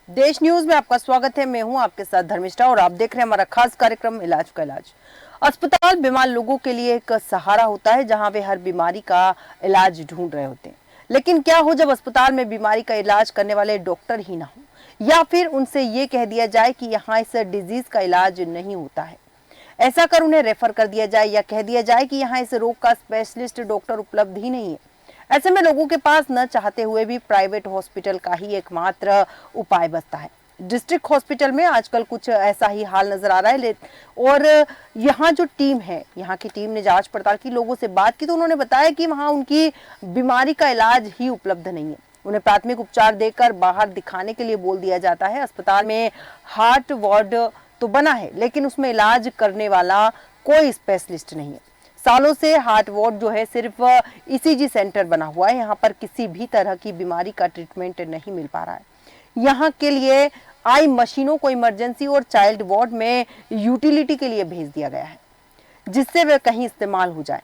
देश न्यूज में आपका स्वागत है। मैं हूं आपके साथ धर्मिष्ठा और आप देख रहे हैं हमारा खास कार्यक्रम इलाज का इलाज। अस्पताल बीमार लोगों के लिए एक सहारा होता है जहां वे हर बीमारी का इलाज ढूंढ रहे होते हैं। लेकिन क्या हो जब अस्पताल में बीमारी का इलाज करने वाले डॉक्टर ही ना हो, या फिर उनसे ये कह दिया जाए कि यहाँ इस डिजीज का इलाज नहीं होता है। ऐसा कर उन्हें रेफर कर दिया जाए या कह दिया जाए कि यहाँ इस रोग का स्पेशलिस्ट डॉक्टर उपलब्ध ही नहीं है। ऐसे में लोगों के पास न चाहते हुए भी प्राइवेट हॉस्पिटल का ही एकमात्र उपाय बचता है। डिस्ट्रिक्ट हॉस्पिटल में आजकल कुछ ऐसा ही हाल नजर आ रहा है। और यहाँ जो टीम है, यहाँ की टीम ने जांच पड़ताल की, लोगों से बात की तो उन्होंने बताया कि वहाँ उनकी बीमारी का इलाज ही उपलब्ध नहीं है। उन्हें प्राथमिक उपचार देकर बाहर दिखाने के लिए बोल दिया जाता है। अस्पताल में हार्ट वार्ड तो बना है लेकिन उसमें इलाज करने वाला कोई स्पेशलिस्ट नहीं है। सालों से हार्ट वार्ड जो है सिर्फ ईसीजी सेंटर बना हुआ है। यहाँ पर किसी भी तरह की बीमारी का ट्रीटमेंट नहीं मिल पा रहा है। यहाँ के लिए आई मशीनों को इमरजेंसी और चाइल्ड वार्ड में यूटिलिटी के लिए भेज दिया गया है, जिससे वे कहीं इस्तेमाल हो जाए।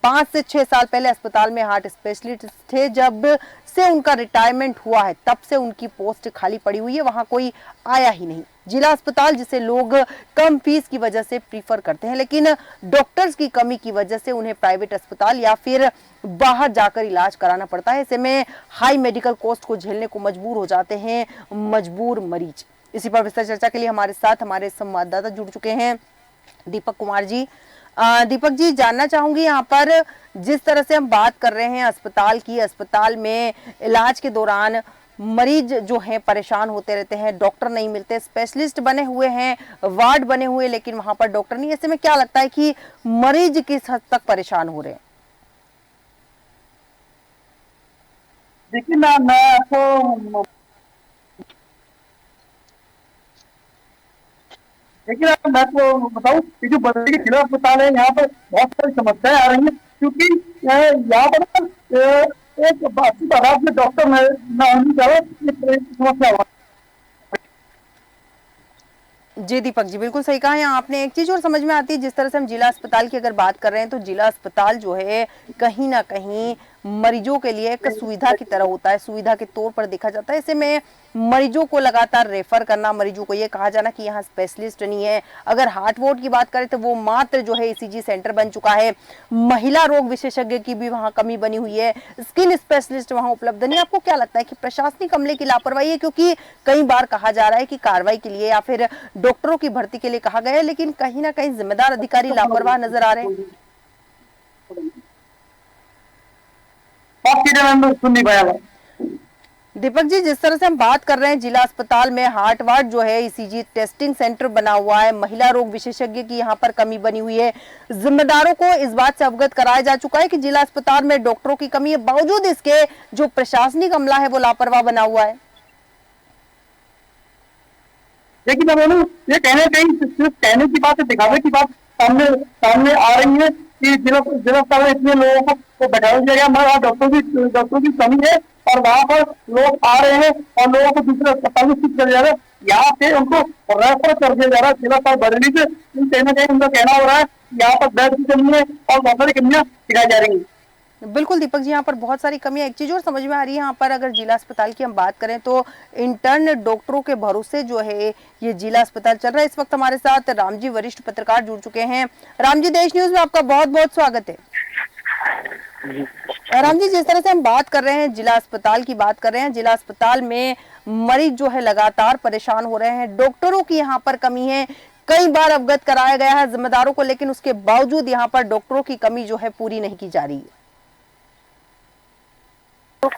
5 से 6 साल पहले अस्पताल में हार्ट स्पेशलिस्ट थे। जब से उनका रिटायरमेंट हुआ है तब से उनकी पोस्ट खाली पड़ी हुई है, वहां कोई आया ही नहीं। जिला अस्पताल जिसे लोग कम फीस की वजह से प्रीफर करते हैं, लेकिन डॉक्टर्स की कमी की वजह से उन्हें प्राइवेट अस्पताल या फिर बाहर जाकर इलाज कराना पड़ता है। ऐसे में हाई मेडिकल कॉस्ट को झेलने को मजबूर हो जाते हैं मजबूर मरीज। इसी पर विस्तार चर्चा के लिए हमारे साथ हमारे संवाददाता जुड़ चुके हैं, दीपक कुमार जी। दीपक जी, जानना चाहूंगी यहाँ पर जिस तरह से हम बात कर रहे हैं अस्पताल की, अस्पताल में इलाज के दौरान मरीज जो हैं परेशान होते रहते हैं, डॉक्टर नहीं मिलते, स्पेशलिस्ट बने हुए हैं, वार्ड बने हुए, लेकिन वहां पर डॉक्टर नहीं। ऐसे में क्या लगता है कि मरीज किस हद तक परेशान हो रहे हैं? देखिए ना, मैं आपको देखिए ना, मैं आपको बताऊं कि जो बरेली के जिला अस्पताल है, यहाँ पर बहुत सारी समस्याएं आ रही हैं, क्योंकि यहाँ पर एक अच्छी तादाद में डॉक्टर न होने की समस्या हुआ। जी दीपक जी, बिल्कुल सही कहा है आपने। एक चीज और समझ में आती है, जिस तरह से हम जिला अस्पताल की अगर बात कर रहे हैं तो जिला अस्पताल जो है कहीं ना कहीं मरीजों के लिए एक सुविधा की तरह होता है, सुविधा के तौर पर देखा जाता है। ऐसे में मरीजों को लगातार रेफर करना, मरीजों को ये कहा जाना कि यहाँ स्पेशलिस्ट नहीं है। अगर हार्ट वार्ड की बात करें तो वो मात्र जो है ईसीजी सेंटर बन चुका है। महिला रोग विशेषज्ञ की भी वहाँ कमी बनी हुई है, स्किन स्पेशलिस्ट वहाँ उपलब्ध नहीं। आपको क्या लगता है कि प्रशासनिक अमले की लापरवाही है? क्योंकि कई बार कहा जा रहा है कि कार्रवाई के लिए या फिर डॉक्टरों की भर्ती के लिए कहा गया है, लेकिन कहीं ना कहीं जिम्मेदार अधिकारी लापरवाह नजर आ रहे हैं। सुन नहीं पाया। दीपक जी, जिस तरह से हम बात कर रहे हैं जिला अस्पताल में हार्ट वार्ड जो है ईसीजी टेस्टिंग सेंटर बना हुआ है, महिला रोग विशेषज्ञ की यहाँ पर कमी बनी हुई है, जिम्मेदारों को इस बात से अवगत कराया जा चुका है कि जिला अस्पताल में डॉक्टरों की कमी है, बावजूद इसके जो प्रशासनिक अमला है वो लापरवाह बना हुआ है। लेकिन अब ये कहीं सिर्फ कहने की बात है, दिखावे की बात सामने सामने आ रही है कि जिला अस्पताल में इतने लोगों को बैठा दिया गया, मगर डॉक्टरों की कमी है और वहां पर लोग आ रहे हैं और लोगों को दूसरे अस्पताल में शिफ्ट कर जा रहा है। यहाँ से उनको रेफर कर दिया जा रहा है जिला अस्पताल बरेली से। कहीं ना कहीं उनका कहना हो रहा है यहाँ पर बेड की कमी है और बहुत सारी कमियां दिखाई जा रही है। बिल्कुल दीपक जी, यहाँ पर बहुत सारी कमियां। एक चीज और समझ में आ रही है, यहाँ पर अगर जिला अस्पताल की हम बात करें तो इंटर्न डॉक्टरों के भरोसे जो है ये जिला अस्पताल चल रहा है। इस वक्त हमारे साथ राम जी, वरिष्ठ पत्रकार, जुड़ चुके हैं। राम जी, देश न्यूज में आपका बहुत बहुत स्वागत है। राम जी, जिस तरह से हम बात कर रहे हैं, जिला अस्पताल की बात कर रहे हैं, जिला अस्पताल में मरीज जो है लगातार परेशान हो रहे हैं, डॉक्टरों की यहाँ पर कमी है, कई बार अवगत कराया गया है जिम्मेदारों को, लेकिन उसके बावजूद यहाँ पर डॉक्टरों की कमी जो है पूरी नहीं की जा रही है। तो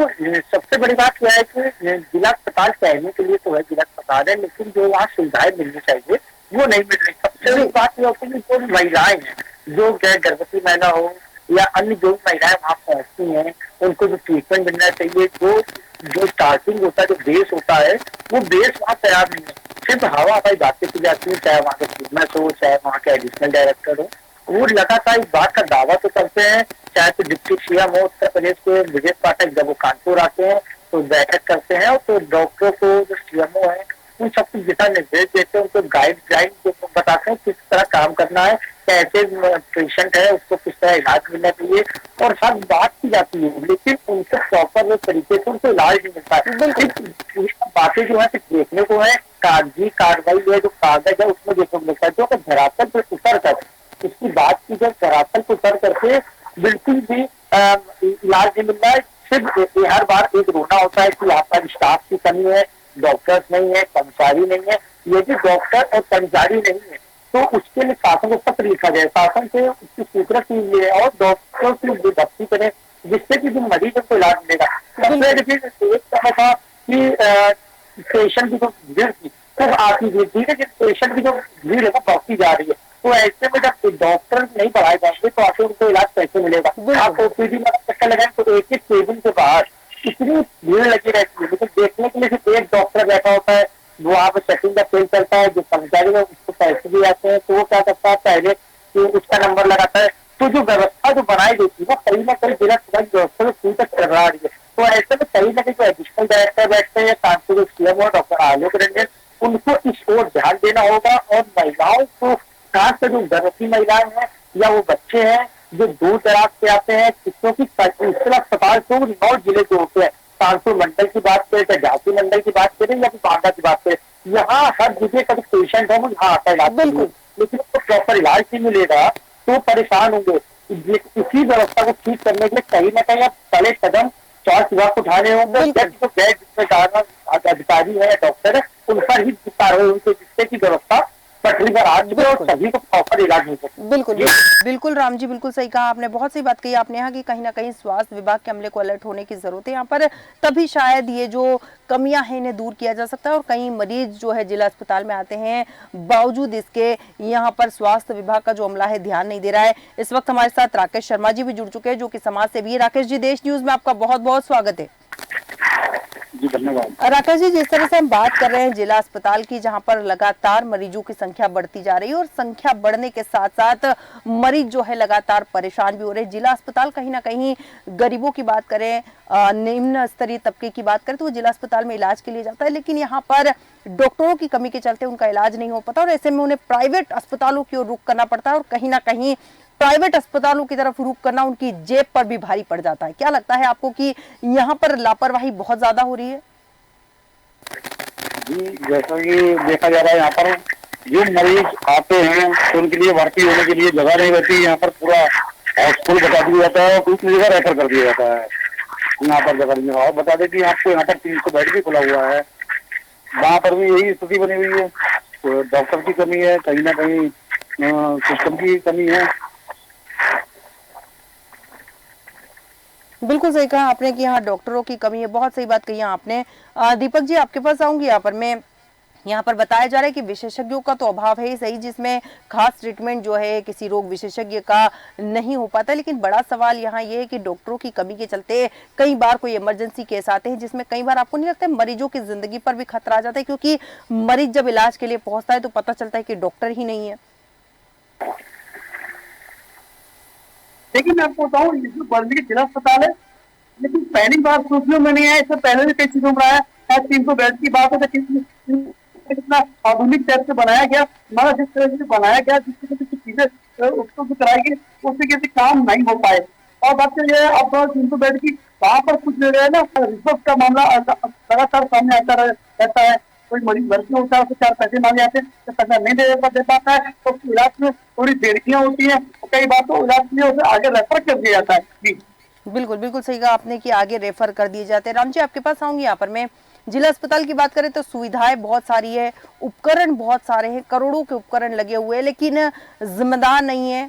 सबसे बड़ी बात यह है कि जिला अस्पताल कहने के लिए तो है जिला अस्पताल है, लेकिन जो वहाँ सुविधाएं मिलनी चाहिए वो नहीं मिल रही। सबसे बड़ी बात यह होती है कि जो महिलाएं हैं, जो गर्भवती महिला हो या अन्य जो महिलाएं वहाँ पहुंचती हैं, उनको जो ट्रीटमेंट मिलना चाहिए, जो स्टार्टिंग होता है, जो बेस होता है, वो बेस वहाँ तैयार नहीं है। सिर्फ हवा हवाई बातें की जाती है, चाहे वहाँ के फिटनेस हो, चाहे वहाँ के एडिशनल डायरेक्टर हो, वो लगातार इस बात का दावा तो करते हैं। चाहे तो डिप्टी सीएम हो उत्तर प्रदेश के विजय पाठक, जब वो कानपुर आते हैं तो बैठक करते हैं, तो डॉक्टरों को जो सीएमओ है उन सबको दिशा निर्देश देते हैं, उनको गाइडलाइन बताते हैं किस तरह काम करना है, कैसे पेशेंट है उसको किस तरह इलाज मिलना चाहिए और हर बात की जाती है, लेकिन उनसे प्रॉपर तरीके से उनको इलाज नहीं मिलता है। ये बातें जो है सिर्फ देखने को है, कागजी कार्रवाई है, जो कागज है उसमें देखने को मिलता है, जो कि धरातल पर उतर कर इसकी बात की जाए, धरातल पर उतर करके बिल्कुल भी इलाज नहीं मिल रहा है। सिर्फ हर बार एक रोना होता है कि यहाँ पर स्टाफ की कमी है, डॉक्टर्स नहीं है, कर्मचारी नहीं है। यदि डॉक्टर और कर्मचारी नहीं है तो उसके लिए शासन को पत्र लिखा जाए, शासन से उसकी स्वीकृत कीजिए और डॉक्टर की भर्ती करें, जिससे कि जो मरीज को इलाज मिलेगा। एक समय था कि पेशेंट की जो भीड़ थी सब आती थी, धीरे धीरे पेशेंट की जो भीड़ है वो बढ़ती जा रही है। तो ऐसे में जब डॉक्टर नहीं बढ़ाए जाएंगे तो आखिर उनको इलाज कैसे मिलेगा? आप ओपीडी में चक्कर लगाए तो एक एक केबिन के बाहर इतनी भीड़ लगी रहती है, लेकिन देखने के लिए सिर्फ एक डॉक्टर बैठा होता है, वो वहाँ पे सेटिंग का खेल चलता है, जो कर्मचारी है उसको पैसे भी आते हैं, तो वो क्या करता है पहले तो उसका नंबर लगाता है। तो जो व्यवस्था जो बनाई गई थी वो कहीं ना कहीं जिला व्यवस्था में पूरी तक चल रहा है। तो ऐसे में कहीं ना कहीं जो एडिशनल डायरेक्टर बैठते हैं, कानपुर सीएम और डॉक्टर आलोक रंजन, उनको इस ओर ध्यान देना होगा और महिलाओं को, खासकर जो गर्भवती महिलाएं हैं या वो बच्चे हैं जो दूर दराज से आते हैं, क्योंकि अस्पताल तो 9 जिले के होते हैं, कानपुर मंडल की बात करें चाहे झांसी मंडल की बात करें या फिर बांदा की बात करें, यहाँ हर जगह का पेशेंट है वो यहाँ आता है इलाज, लेकिन उसको प्रॉपर इलाज नहीं मिलेगा तो परेशान होंगे। इसी व्यवस्था को ठीक करने के लिए कहीं ना कहीं आप बड़े कदम स्वास्थ्य विभाग को उठाने होंगे। जो गैर जिम्मेदार अधिकारी है, डॉक्टर है, उन पर ही कार्रवाई होनी चाहिए, जिससे की व्यवस्था पटरी पर आ चुके और सभी को प्रॉपर इलाज मिल सके। बिल्कुल बिल्कुल राम जी, बिल्कुल सही कहा आपने, बहुत सही बात कही आपने यहाँ की कहीं ना कहीं स्वास्थ्य विभाग के अमले को अलर्ट होने की जरूरत है यहाँ पर, तभी शायद ये जो कमियां हैं इन्हें दूर किया जा सकता है। और कई मरीज जो है जिला अस्पताल में आते हैं, बावजूद इसके यहाँ पर स्वास्थ्य विभाग का जो अमला है ध्यान नहीं दे रहा है। इस वक्त हमारे साथ राकेश शर्मा जी भी जुड़ चुके हैं जो कि समाज सेवी है। राकेश जी, देश न्यूज में आपका बहुत बहुत स्वागत है। जी धन्यवाद। राकेश जी, जिस तरह से हम बात कर रहे हैं जिला अस्पताल की, जहां पर लगातार मरीजों की संख्या बढ़ती जा रही है और संख्या बढ़ने के साथ साथ मरीज जो है लगातार परेशान भी हो रहे हैं। जिला अस्पताल कहीं ना कहीं गरीबों की बात करें, निम्न स्तरीय तबके की बात करें तो वो जिला अस्पताल में इलाज के लिए जाता है, लेकिन यहाँ पर डॉक्टरों की कमी के चलते उनका इलाज नहीं हो पाता और ऐसे में उन्हें प्राइवेट अस्पतालों की ओर रुख करना पड़ता है और कहीं ना कहीं प्राइवेट अस्पतालों की तरफ रुख करना उनकी जेब पर भी भारी पड़ जाता है। क्या लगता है आपको कि यहाँ पर लापरवाही बहुत ज्यादा हो रही है? जी, जैसा कि देखा जा रहा है यहाँ पर जो मरीज आते हैं तो उनके लिए भर्ती होने के लिए जगह नहीं रहती। यहाँ पर पूरा हॉस्पिटल बता दिया जाता है और दूसरी जगह रेफर कर दिया जाता है। यहाँ पर जगह नहीं, और बता दें कि आपको यहाँ पर 300 बेड भी खुला हुआ है, वहाँ पर भी यही स्थिति बनी हुई है। तो डॉक्टर की कमी है, कहीं ना कहीं सिस्टम की कमी है। बिल्कुल सही कहा आपने कि यहाँ डॉक्टरों की कमी है, बहुत सही बात कही आपने। दीपक जी, आपके पास आऊंगी। यहाँ पर मैं यहाँ पर बताया जा रहा है कि विशेषज्ञों का तो अभाव है ही सही, जिसमें खास ट्रीटमेंट जो है किसी रोग विशेषज्ञ का नहीं हो पाता, लेकिन बड़ा सवाल यहाँ ये है कि डॉक्टरों की कमी के चलते कई बार कोई इमरजेंसी केस आते हैं जिसमें कई बार आपको नहीं लगता है मरीजों की जिंदगी पर भी खतरा आ जाता है, क्योंकि मरीज जब इलाज के लिए पहुंचता है तो पता चलता है कि डॉक्टर ही नहीं है। देखिए मैं आपको बताऊँ, इसमें बर्मी के जिला अस्पताल है, लेकिन पहली बार सोचने में नहीं है, इससे पहले भी कई चीजों में आया है। 300 बेड की बात है, कितना आधुनिक टाइप से बनाया गया, हमारा जिस तरह से बनाया गया, जिस तरह से चीजें उसको कराई गई, उससे किसी काम नहीं हो पाए। और बात तो ये है, अब 300 बेड की वहाँ पर कुछ जो है ना रिश्वत का मामला लगातार सामने आता रहता है। कोई मरीज भर्ती होता है, उससे 4 पैसे मांगे जाते हैं, तो पैसा नहीं दे पाता है, तो इलाज में थोड़ी देरियां होती है, कई बार तो इलाज के लिए उसे आगे रेफर कर दिया जाता है। जी बिल्कुल बिल्कुल सही कहा आपने कि आगे रेफर कर दिए जाते हैं। राम जी, आपके पास आऊंगी। यहाँ पर मैं जिला अस्पताल की बात करें तो सुविधाएं बहुत सारी है, उपकरण बहुत सारे हैं, करोड़ों के उपकरण लगे हुए हैं, लेकिन जिम्मेदार नहीं है,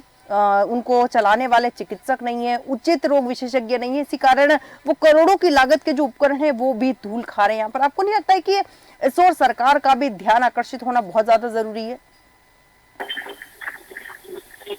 उनको चलाने वाले चिकित्सक नहीं है, उचित रोग विशेषज्ञ नहीं है, इसी कारण वो करोड़ों की लागत के जो उपकरण है वो भी धूल खा रहे हैं। यहाँ पर आपको नहीं लगता है कि इस ओर सरकार का भी ध्यान आकर्षित होना बहुत ज्यादा जरूरी है?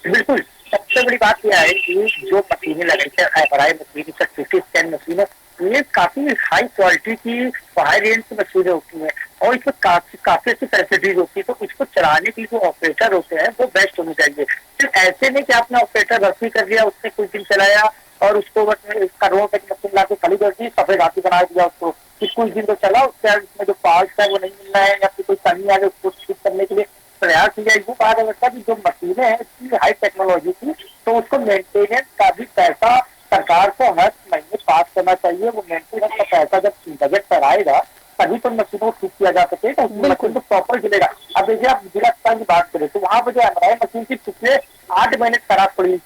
बिल्कुल, सबसे बड़ी बात यह है कि जो मशीनें लगाई है, MRI मशीन, CT स्कैन मशीनें, ये काफी हाई क्वालिटी की हाई रेंज की मशीनें होती हैं और इसमें काफी अच्छी फैसिलिटीज होती है। तो इसको चलाने के लिए जो ऑपरेटर होते हैं वो बेस्ट होने चाहिए। सिर्फ ऐसे नहीं कि आपने ऑपरेटर भर्ती कर दिया, उसने कुछ दिन चलाया और उसको करोड़ों रुपए की मशीन ला के खाली कर दी, सफेद हाथी बना दिया उसको कि कुछ दिन तो चला, उसके बाद उसमें जो पार्ट्स है वो नहीं मिल रहा है या फिर कोई कमी आ गई उसको ठीक करने के लिए प्रयास किया। वो कहा जा सकता है कि जो मशीनें हैं इसकी हाई टेक्नोलॉजी की, तो उसको मेंटेनेंस का भी पैसा सरकार को हर महीने पास करना चाहिए। वो मेंटेनेंस का पैसा जब बजट पर आएगा तभी तो मशीनों को ठीक किया जा सकेगा, उसकी मशीन तो प्रॉपर चलेगा। अब देखिए आप जिला अस्पताल की बात करें तो वहां पर जो एमआरआई मशीन थी पिछले 8 महीने खराब पड़ी।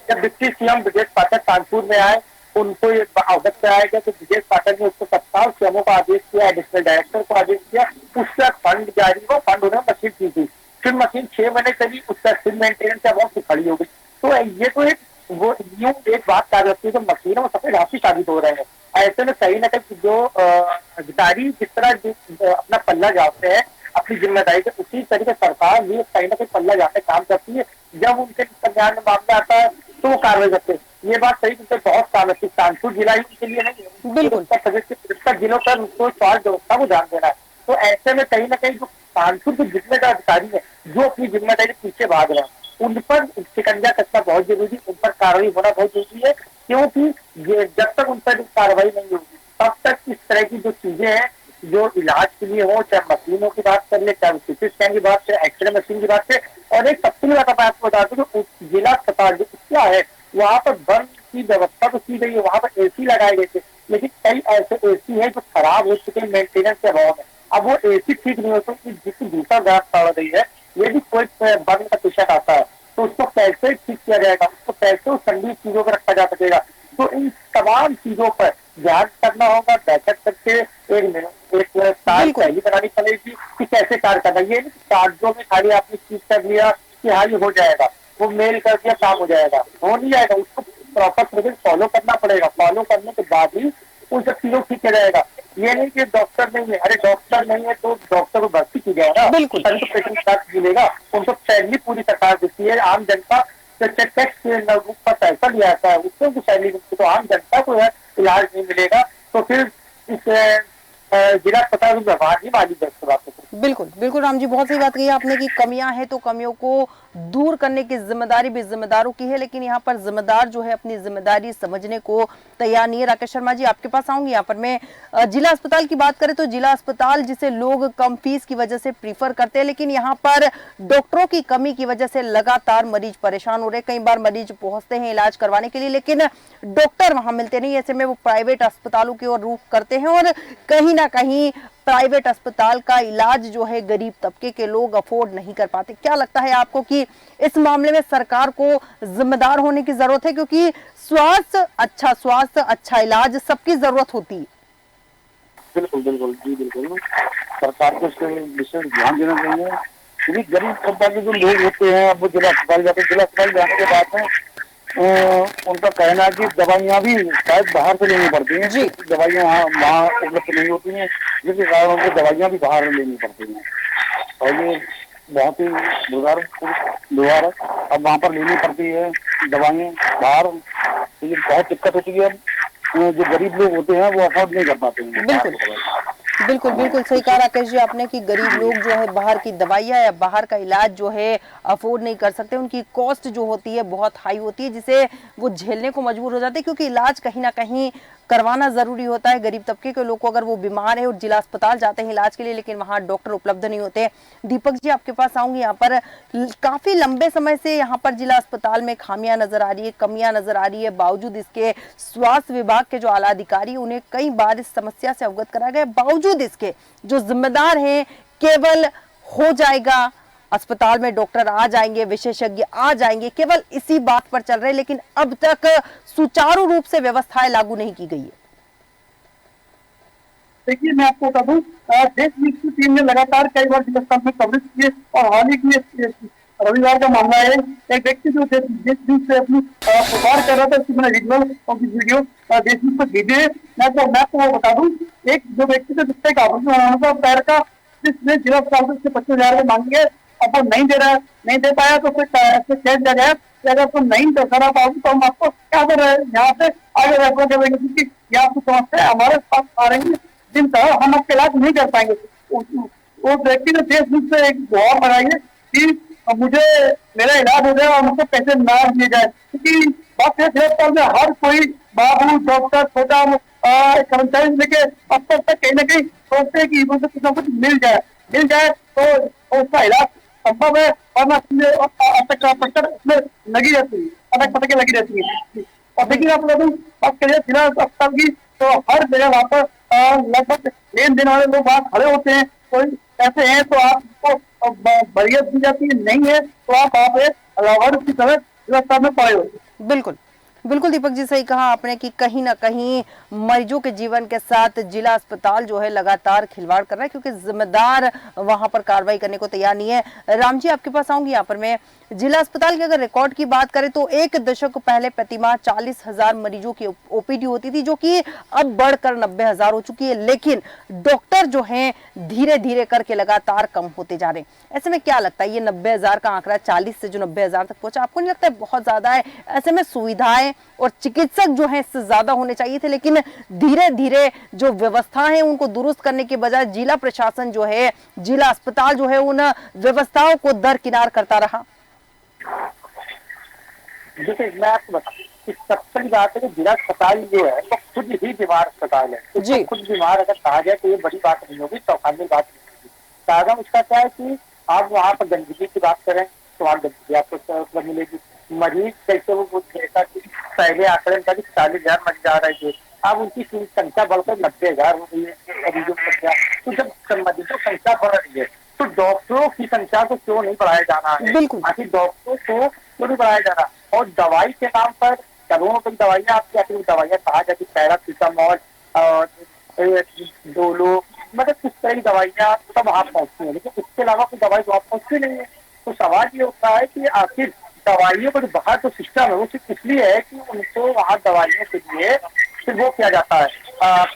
जब डिप्टी सीएम ब्रजेश पाठक कानपुर में आए, उनको ये अवगत कराया गया, तो ब्रजेश पाठक ने उसको तत्काल सीएमओ को आदेश किया, एडिशनल डायरेक्टर को आदेश किया, उसका फंड जारी हो, फंड होने में मशीन की थी। फिर मशीन 6 महीने चली, उसका फिर मेंटेनेंस अमाउंट खड़ी हो गई। तो ये तो एक वो यूं एक बात कहा जाती है, जो मशीनों में सबसे घासी साबित हो रहे हैं। ऐसे में कहीं ना कहीं जो अधिकारी जिस तरह अपना पल्ला जाते हैं अपनी जिम्मेदारी से, उसी तरीके सरकार भी कहीं ना कहीं पल्ला जाते काम करती है। जब उनके संज्ञान में मामला आता है तो वो कार्रवाई करते हैं। ये बात सही उनसे बहुत काम है। कानपुर जिला ही उनके लिए नहीं है, बिल्कुल। उत्तर प्रदेश के 75 जिलों पर उनको स्वास्थ्य व्यवस्था को ध्यान देना है। तो ऐसे में कहीं ना कहीं जो कानपुर के जिम्मेदार अधिकारी है जो अपनी जिम्मेदारी पीछे भाग रहे हैं, उन पर शिकंजा कसना बहुत जरूरी, उन पर कार्रवाई होना बहुत जरूरी है। क्योंकि जब तक उन पर कार्रवाई नहीं होगी तब तक इस तरह की जो चीजें हैं जो इलाज के लिए हो, चाहे मशीनों की बात कर ले, चाहे सीटी स्कैन की बात, चाहे एक्सरे मशीन की बात है। और एक सबसे ज्यादा बात बता दूं तो जिला अस्पताल जो क्या है वहाँ पर बंद की व्यवस्था तो की गई है, वहाँ पर एसी लगाए गए थे, लेकिन कई ऐसे एसी है जो खराब हो चुके हैं मेंटेनेंस के अभाव में। अब वो एसी ठीक नहीं होते, जिसकी दूसरा जांच पड़ रही है। यदि कोई बंद का पेशेंट आता है तो उसको कैसे ठीक किया जाएगा, उसको कैसे उस संगीत चीजों पर रखा जा सकेगा। तो इन तमाम चीजों पर ध्यान करना होगा, बैठक करके एक ताल पहली बनानी पड़ेगी कि कैसे कार्य करना। ये नहीं कागजों में खाली आपने चीज कर लिया कि हाँ ये हो जाएगा, वो मेल कर दिया काम हो जाएगा, हो नहीं जाएगा। उसको प्रॉपर प्रोसेस फॉलो करना पड़ेगा, फॉलो करने के बाद ही उन सब चीजों ठीक किया जाएगा। ये नहीं कि डॉक्टर नहीं है, अरे डॉक्टर नहीं है तो डॉक्टर को भर्ती की जाएगा, बिल्कुल। तभी तो पेशेंट साथ मिलेगा। उनको सैलरी पूरी सरकार देती है, आम जनता टैक्स के रूप पर पैसा लिया जाता है, उससे उनको सैलरी मिलती है। तो आम जनता को इलाज नहीं मिलेगा तो फिर इस जिला अस्पताल में व्यवहार ही माली बात है। बिल्कुल बिल्कुल राम जी, बहुत सही बात कही आपने कि कमियां हैं तो कमियों को दूर करने की जिम्मेदारी भी जिम्मेदारों की है, लेकिन यहाँ पर जिम्मेदार जो है अपनी जिम्मेदारी समझने को तैयार नहीं है। राकेश शर्मा जी आपके पास आऊंगी। यहाँ पर मैं जिला अस्पताल की बात करें तो जिला अस्पताल जिसे लोग कम फीस की वजह से प्रीफर करते हैं, लेकिन यहाँ पर डॉक्टरों की कमी की वजह से लगातार मरीज परेशान हो रहे हैं। कई बार मरीज पहुंचते हैं इलाज करवाने के लिए लेकिन डॉक्टर वहां मिलते नहीं, ऐसे में वो प्राइवेट अस्पतालों की ओर रुख करते हैं और कहीं ना कहीं प्राइवेट अस्पताल का इलाज जो है गरीब तबके के लोग अफोर्ड नहीं कर पाते। क्या लगता है आपको कि इस मामले में सरकार को जिम्मेदार होने की जरूरत है, क्योंकि स्वास्थ्य अच्छा इलाज सबकी जरूरत होती है। बिल्कुल बिल्कुल जी बिल्कुल, सरकार को इसके विशेष ध्यान देना चाहिए। क्योंकि गरीब तबका के जो लोग होते हैं वो जिला अस्पताल जाते हैं, जिला अस्पताल जाने के बाद में उनका कहना है कि दवाइयाँ भी शायद बाहर से लेनी पड़ती हैं जी, दवाइयाँ वहाँ उपलब्ध नहीं होती हैं, जिसके कारण उनको दवाइयाँ भी बाहर लेनी पड़ती हैं। और ये बहुत ही दुर्भाग्य अब वहाँ पर लेनी पड़ती है दवाइयाँ बाहर, तो ये बहुत दिक्कत होती है। जो गरीब लोग होते हैं वो अफोर्ड नहीं कर पाते हैं। बिल्कुल बिल्कुल बिल्कुल सही कहा राकेश जी आपने कि गरीब लोग जो है बाहर की दवाइयाँ या बाहर का इलाज जो है अफोर्ड नहीं कर सकते, उनकी कॉस्ट जो होती है बहुत हाई होती है जिसे वो झेलने को मजबूर हो जाते हैं, क्योंकि इलाज कहीं ना कहीं करवाना जरूरी होता है। गरीब तबके के लोग को अगर वो बीमार है और जिला अस्पताल जाते हैं इलाज के लिए लेकिन वहाँ डॉक्टर उपलब्ध नहीं होते। दीपक जी आपके पास आऊंगी। यहाँ पर काफी लंबे समय से यहाँ पर जिला अस्पताल में खामियां नजर आ रही है, कमियां नजर आ रही है, बावजूद इसके स्वास्थ्य विभाग के जो आला अधिकारी उन्हें कई बार इस समस्या से अवगत कराया गया, बावजूद इसके जो जिम्मेदार हैं केवल हो जाएगा अस्पताल में डॉक्टर आ जाएंगे, विशेषज्ञ आ जाएंगे, केवल इसी बात पर चल रहे हैं, लेकिन अब तक सुचारू रूप से व्यवस्थाएं लागू नहीं की गई है। देखिए मैं आपको बता दूं, देश न्यूज की टीम ने लगातार कई बार जिला अस्पताल में कवरेज किए और हाल ही में रविवार का मामला है, एक व्यक्ति जो देश न्यूज से अपनी पुकार कर रहा था, उसकी मैंने वीडियो देश न्यूज पर भेजे। मैं आपको बता दूं, एक जो व्यक्ति से जिससे पैर का जिसने जिला अस्पताल से 25,000 मांगे, अब वो नहीं दे रहा, नहीं दे पाया तो फिर कह दिया गया कि अगर तुम नहीं करा पाओगे तो हम आपको क्या कर रहे हैं, यहाँ से आगे रेफर करेंगे, क्योंकि ये आपकी समस्या हमारे पास आ रही है जिनका हम आपके इलाज नहीं कर पाएंगे। उस व्यक्ति ने देश न्यूज से एक गुहार लगाई है कि मुझे मेरा इलाज हो जाए और मुझे पैसे ना दिए जाए, क्योंकि बात अस्पताल में हर कोई बाबू डॉक्टर छोटा कर्मचारी लेके अब तक कहीं ना कहीं सोचते हैं कि मुझे कुछ ना कुछ मिल जाए तो उसका इलाज संभव है, और ना अटक उसमें लगी रहती है, अटक पटके लगी रहती है। और देखिए आप लोग बात करिए जिला अस्पताल की, तो हर जगह वहाँ पर लगभग लेन देन वाले लोग वहाँ खड़े होते हैं। कोई ऐसे हैं तो आपको बरियत दी जाती है, नहीं है तो आप वहाँ पे हर की तरह जिला अस्पताल में पड़े होते हैं। बिल्कुल बिल्कुल दीपक जी, सही कहा आपने कि कहीं ना कहीं मरीजों के जीवन के साथ जिला अस्पताल जो है लगातार खिलवाड़ कर रहा है, क्योंकि जिम्मेदार वहां पर कार्रवाई करने को तैयार नहीं है। राम जी, आपके पास आऊंगी यहाँ पर मैं। जिला अस्पताल के अगर रिकॉर्ड की बात करें तो एक दशक पहले प्रतिमाह 40,000 मरीजों की ओपीडी होती थी, जो कि अब बढ़कर 90,000 हो चुकी है। लेकिन डॉक्टर जो हैं धीरे धीरे करके लगातार कम होते जा रहे हैं। ऐसे में क्या लगता है, ये 90,000 का आंकड़ा 40 से जो 90,000 तक पहुंचा, आपको नहीं लगता है बहुत ज्यादा है? ऐसे में सुविधाएं और चिकित्सक जो हैं इससे ज्यादा होने चाहिए थे, लेकिन धीरे धीरे जो व्यवस्था है उनको दुरुस्त करने के बजाय जिला प्रशासन जो है, जिला अस्पताल जो है, उन व्यवस्थाओं को दरकिनार करता रहा। देखिए मैं आपको बताऊं कि सबसे बड़ी बात है कि जिला अस्पताल जो है वो खुद ही बीमार अस्पताल है। जी। खुद बीमार अगर कहा जाए तो ये बड़ी बात नहीं होगी, चौंकाने बात नहीं होगी। कारण उसका क्या है कि आप वहाँ पर गंदगी की बात करें तो वहाँ गंदगी आपको मिलेगी। मरीज कैसे वो जैसा कि पहले आकलन था कि 40,000 मरीज आ रहे थे, अब उनकी संख्या बढ़कर 90,000 हो गई है मरीजों की संख्या। तो जब मरीजों की संख्या बढ़ रही है तो डॉक्टरों की संख्या को क्यों नहीं बढ़ाया जाना है? बिल्कुल। आखिर डॉक्टरों को क्यों नहीं बढ़ाया जाना? और दवाई के नाम पर करोड़ों की दवाइयाँ आपकी आखिर दवाइयाँ कहा जाती, पैरासीटामोल और डोलो, मतलब किस तरह की दवाइयाँ सब वहाँ पहुँचती है, लेकिन इसके अलावा कोई दवाई वहाँ पहुँचती नहीं है। तो सवाल ये उठता है कि आखिर दवाइयों का जो बाहर जो सिस्टम है वो सिर्फ इसलिए है कि उनको वहाँ दवाइयों के लिए फिर वो किया जाता है,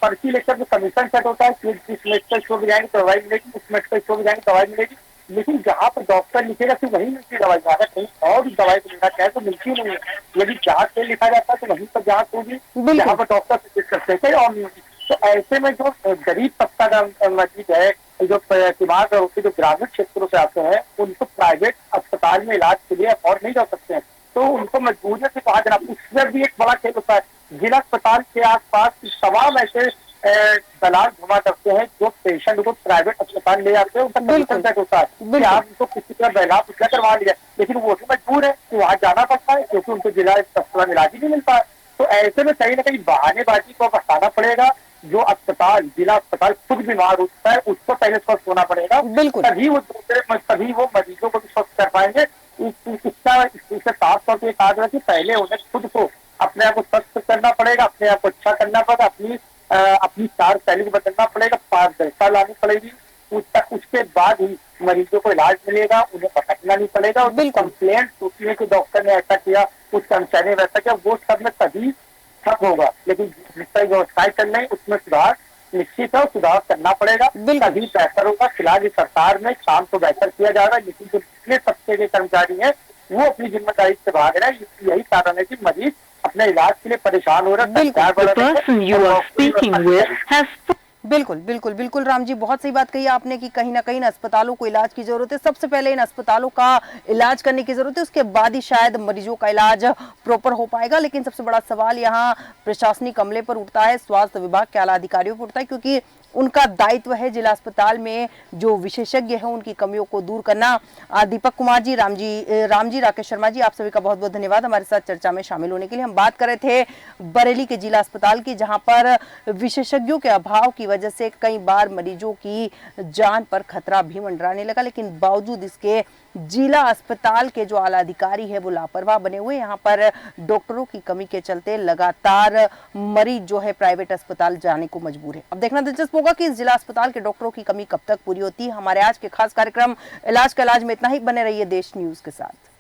पर्ची लेकर जो कमीशन सेट होता है कि इस मेडिकल स्टोर में जाएंगे दवाई मिलेगी, उस मेडिकल स्टोर में जाएंगे दवाई मिलेगी। लेकिन जहाँ पर डॉक्टर लिखेगा सिर्फ वही मिलती दवाई, अगर कहीं और भी दवाई को लिखा चाहे तो मिलती नहीं है। यदि जांच से लिखा जाता है तो वहीं पर जांच होगी जहाँ पर डॉक्टर सजेस्ट करते हैं, और नहीं होगी। तो ऐसे में जो गरीब तबका का मरीज है, जो दिमाग होते जो ग्रामीण क्षेत्रों से आते हैं, उनको प्राइवेट अस्पताल में इलाज के लिए अफोर्ड नहीं कर सकते हैं, तो उनको मजबूरी से वहां जाना। उसमें भी एक बड़ा खेल होता है, जिला अस्पताल के आसपास तमाम ऐसे दलाल घुमा करते हैं जो पेशेंट को प्राइवेट अस्पताल ले जाते हैं, उनका कमीशन सेट होता है कि आप उनको किसी तरह बहला पुछला करवा लिया, लेकिन वो भी मजबूर है कि वहां जाना पड़ता है क्योंकि उनको जिला अस्पताल में इलाज ही नहीं मिलता है। तो ऐसे में कहीं ना कहीं बहानेबाजी को हटाना पड़ेगा। जो अस्पताल जिला अस्पताल खुद बीमार होता है उसको पहले स्वस्थ होना पड़ेगा, तभी वो मरीजों को भी स्वस्थ कर पाएंगे। इससे साफ तौर पर कहा गया कि पहले उन्हें खुद को अपने आप को स्वस्थ करना पड़ेगा, अपने आप को अच्छा करना पड़ेगा, अपनी कार्यशैली को बदलना पड़ेगा, पारदर्शिता लानी पड़ेगी। उसके बाद ही मरीजों को इलाज मिलेगा, उन्हें भटकना नहीं पड़ेगा। और कंप्लेंट सोचने के डॉक्टर ने ऐसा किया, उस कर्मचारी ने वैसा किया, वो सब में तभी ठप होगा। लेकिन जिस तरह व्यवस्थाएं चल रही उसमें सुधार निश्चित है, सुधार करना पड़ेगा, तभी बेहतर होगा। फिलहाल सरकार में काम तो बेहतर किया जा रहा है, लेकिन जो पिछले तबके के कर्मचारी हैं वो अपनी जिम्मेदारी से भाग रहे हैं। यही कारण है कि मरीज अपने इलाज के लिए परेशान हो रहे हैं। बिल्कुल बिल्कुल बिल्कुल राम जी, बहुत सही बात कही आपने कि कहीं ना कहीं अस्पतालों को इलाज की जरूरत है। सबसे पहले इन अस्पतालों का इलाज करने की जरूरत है, उसके बाद ही शायद मरीजों का इलाज प्रॉपर हो पाएगा। लेकिन सबसे बड़ा सवाल यहाँ प्रशासनिक अमले पर उठता है, स्वास्थ्य विभाग के आला अधिकारियों पर उठता है, क्योंकि उनका दायित्व है जिला अस्पताल में जो विशेषज्ञ है उनकी कमियों को दूर करना। दीपक कुमार जी, राम जी, राकेश शर्मा जी, आप सभी का बहुत बहुत धन्यवाद हमारे साथ चर्चा में शामिल होने के लिए। हम बात कर रहे थे बरेली के जिला अस्पताल की, जहां पर विशेषज्ञों के अभाव की वजह से कई बार मरीजों की जान पर खतरा भी मंडराने लगा, लेकिन बावजूद इसके जिला अस्पताल के जो आला अधिकारी है वो लापरवाह बने हुए। यहाँ पर डॉक्टरों की कमी के चलते लगातार मरीज जो है प्राइवेट अस्पताल जाने को मजबूर है। अब देखना दिलचस्प होगा कि इस जिला अस्पताल के डॉक्टरों की कमी कब तक पूरी होती है। हमारे आज के खास कार्यक्रम इलाज का इलाज में इतना ही। बने रहिए देश न्यूज के साथ।